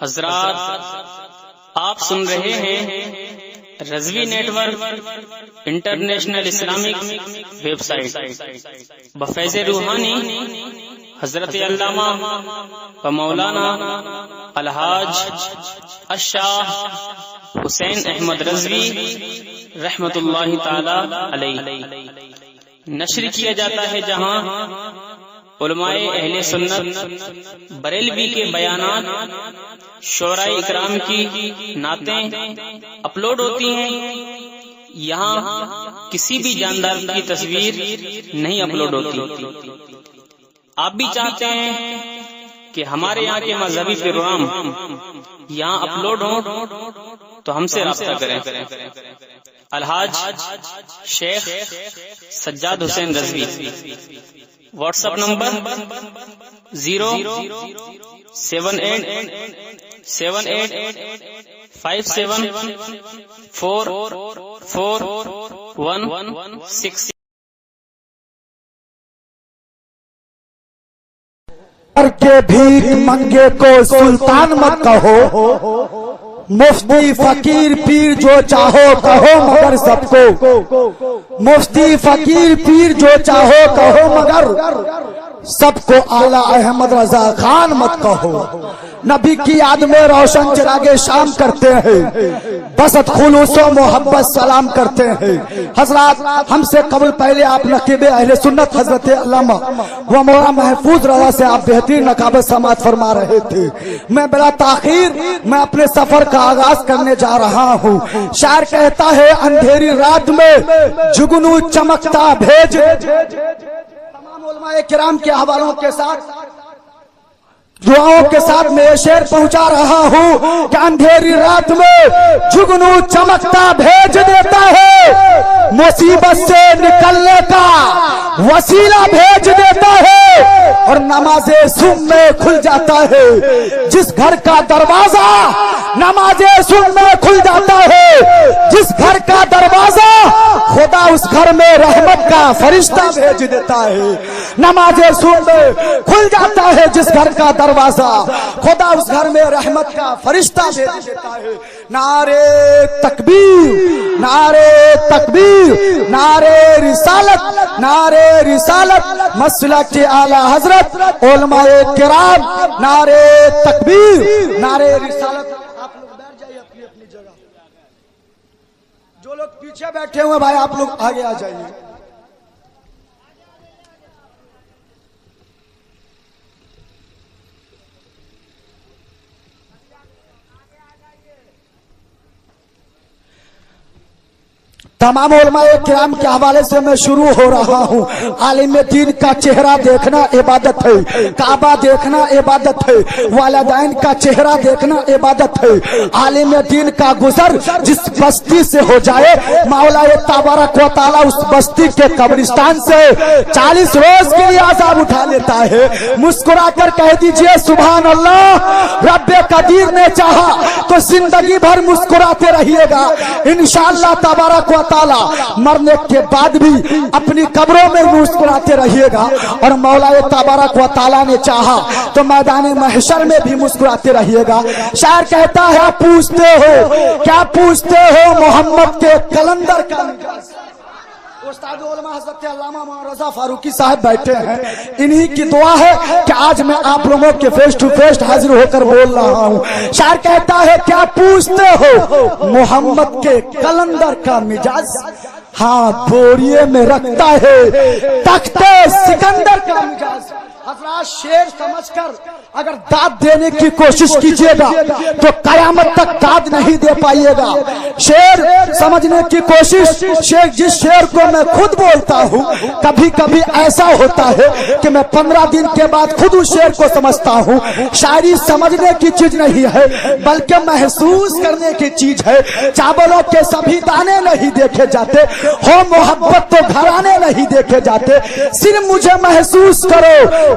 حضرات آپ سن رہے ہیں Rizvi network international Islamic website بفیض روحانی حضرت علامہ و مولانا الحاج الشاہ حسین احمد رضوی رحمت اللہ تعالی علیہ نشر کیا جاتا ہے، جہاں علماء اہل سنت بریلوی کے بیانات، شعراء اکرام کی نعتیں اپلوڈ ہوتی ہیں۔ یہاں کسی بھی جاندار کی تصویر نہیں اپلوڈ ہوتی۔ آپ بھی چاہتے ہیں کہ ہمارے یہاں کے مذہبی پروگرام یہاں اپلوڈ ہوں تو ہم سے رابطہ کریں۔ الحاج شیخ سجاد حسین رضوی، واٹس ایپ نمبر 07878574416 کے بھیک منگے کو سلطان مت کہو، مفتی فقیر پیر جو چاہو کہو مگر سب کو، مفتی فقیر پیر جو چاہو کہو مگر سب کو اعلیٰ احمد رضا خان مت کہو۔ نبی کی یاد میں روشن چراغ شام کرتے ہیں، بسط خلوص و محبت سلام کرتے ہیں۔ حضرات ہم سے قبل پہلے آپ نقیب اہل سنت حضرت علامہ و مولانا محفوظ رضا سے آپ بہترین نقابت سماعت فرما رہے تھے۔ میں بلا تاخیر میں اپنے سفر کا آغاز کرنے جا رہا ہوں۔ شاعر کہتا ہے اندھیری رات میں جگنو چمکتا بھیج، تمام علماء کرام کے حوالوں کے ساتھ دعاؤں کے ساتھ میں یہ شعر پہنچا رہا ہوں کہ اندھیری رات میں جگنو چمکتا بھیج دیتا ہے، مصیبت سے نکلنے کا وسیلہ بھیج دیتا ہے، اور نماز صبح میں کھل جاتا ہے جس گھر کا دروازہ، نماز صبح میں کھل جاتا ہے جس گھر کا دروازہ، خدا اس گھر میں رحمت کا فرشتہ بھیج دیتا ہے۔ نماز صبح میں کھل جاتا ہے جس گھر کا دروازہ، خدا اس گھر میں رحمت کا فرشتہ بھیج دیتا ہے۔ نعرے تکبیر، نعرے تکبیر، نعرے رسالت، نعرے رسالت، مسلک کے اعلی حضرت علماء کرام، نعرے تکبیر، نعرے رسالت۔ آپ لوگ بیٹھ جائیے اپنی اپنی جگہ، جو لوگ پیچھے بیٹھے ہوئے بھائی آپ لوگ آگے آ جائیے۔ تمام علماء کرام کے حوالے سے میں شروع ہو رہا ہوں۔ عالم دین کا چہرہ دیکھنا عبادت ہے، کعبہ دیکھنا عبادت ہے، والدین کا چہرہ دیکھنا عبادت ہے۔ عالم دین کا گزر جس بستی سے ہو جائے، مولا تبارک و تعالی اس بستی کے قبرستان سے 40 روز کے لیے عذاب اٹھا لیتا ہے۔ مسکرا کر کہہ دیجئے سبحان اللہ، رب قدیر نے چاہا تو زندگی بھر مسکراتے رہیے گا انشاءاللہ تبارک و تعالی۔ مرنے کے بعد بھی اپنی قبروں میں مسکراتے رہیے گا، اور مولا تبارک و تعالی نے چاہا تو میدان محشر میں بھی مسکراتے رہیے گا۔ شاعر کہتا ہے آپ پوچھتے ہو کیا پوچھتے ہو محمد کے کلندر کا مجاز۔ استاد علماء حضرت علامہ مولانا رضا فاروقی صاحب بیٹھے ہیں، انہی کی دعا ہے کہ آج میں آپ لوگوں کے فیس ٹو فیس حاضر ہو کر بول رہا ہوں۔ شاعر کہتا ہے کیا پوچھتے ہو محمد کے کلندر کا مجاز، ہاں بوریے میں رکھتا ہے تختے سکندر کا مجاز۔ حضرات شعر سمجھ کر اگر داد دینے کی کوشش کیجئے گا تو قیامت تک داد نہیں دے پائیے گا۔ شعر سمجھنے کی کوشش، جس شعر کو میں خود بولتا ہوں، کبھی کبھی ایسا ہوتا ہے کہ میں 15 دن کے بعد خود اس شعر کو سمجھتا ہوں۔ شاعری سمجھنے کی چیز نہیں ہے بلکہ محسوس کرنے کی چیز ہے۔ چاولوں کے سبھی دانے نہیں دیکھے جاتے، ہو محبت تو گھرانے نہیں دیکھے جاتے، صرف مجھے محسوس کرو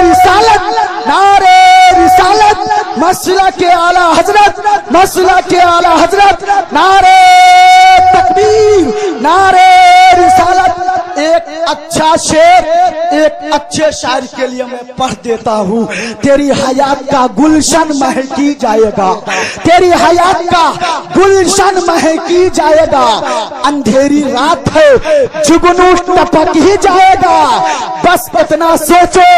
رسالت، نعرہ رسالت، مسلک اعلی حضرت، مسلک اعلی حضرت، نعرہ تکبیر، نعرہ رسالت۔ ایک اچھا شعر ایک اچھے شاعر کے لیے میں پڑھ دیتا ہوں۔ تیری حیات کا گلشن مہکی جائے گا، تیری حیات کا گلشن مہکی جائے گا، اندھیری رات ہے جگنو ٹپک ہی جائے گا، بس اتنا سوچو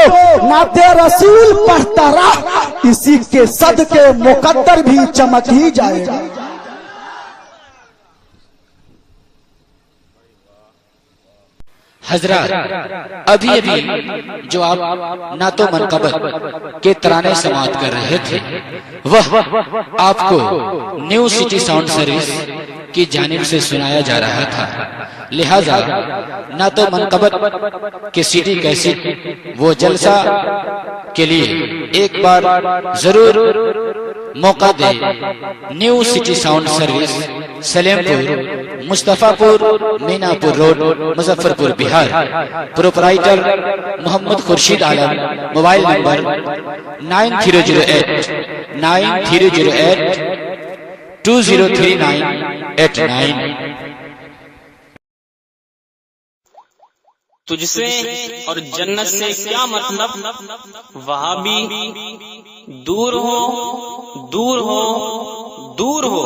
نعت رسول پڑھتا رہا، اسی کے صدقے مقدر بھی چمک ہی جائے گا۔ حضرات ابھی جو آپ نعت و منقبت کے ترانے سماعت کر رہے تھے وہ آپ کو نیو سٹی ساؤنڈ سروس کی جانب سے سنایا جا رہا تھا، لہذا نعت و منقبت کے سی ڈی کیسٹ وہ جلسہ کے لیے ایک بار ضرور موقع دے۔ نیو سٹی ساؤنڈ سروس، سلیم پور، مصطفیٰ پور، مینا پور روڈ، مظفر پور، بہار۔ پروپرائٹر محمد خورشید عالم، موبائل نمبر 9308 9308 203989۔ تجھ سے اور جنت سے کیا مطلب، وہابی دور ہو دور ہو دور ہو،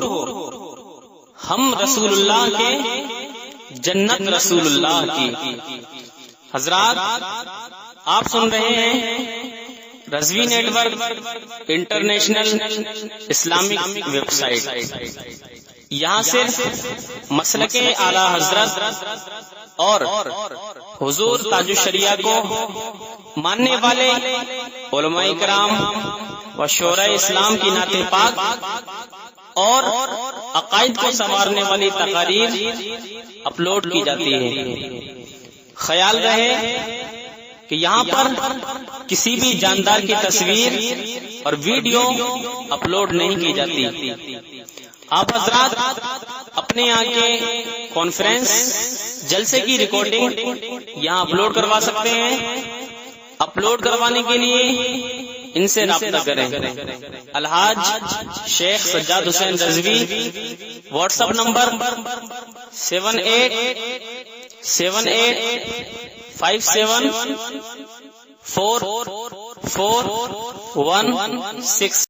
ہم رسول اللہ کے، جنت رسول اللہ کی۔ حضرات آپ سن رہے ہیں Rizvi network international Islamic website. یہاں صرف مسلک اعلی حضرت اور حضور تاج الشریعہ کو ماننے والے علماء کرام و شعراء اسلام کی نعت پاک اور عقائد کو سنوارنے والی تقاریر اپلوڈ کی جاتی ہے۔ خیال رہے کہ یہاں پر کسی بھی جاندار کی تصویر اور ویڈیو اپلوڈ نہیں کی جاتی۔ آپ حضرات اپنے یہاں کے کانفرنس جلسے کی ریکارڈنگ یہاں اپلوڈ کروا سکتے ہیں۔ اپلوڈ کروانے کے لیے ان سے رابطہ کریں۔ الحاج شیخ سجاد حسین رضوی، واٹس ایپ نمبر 7857544116۔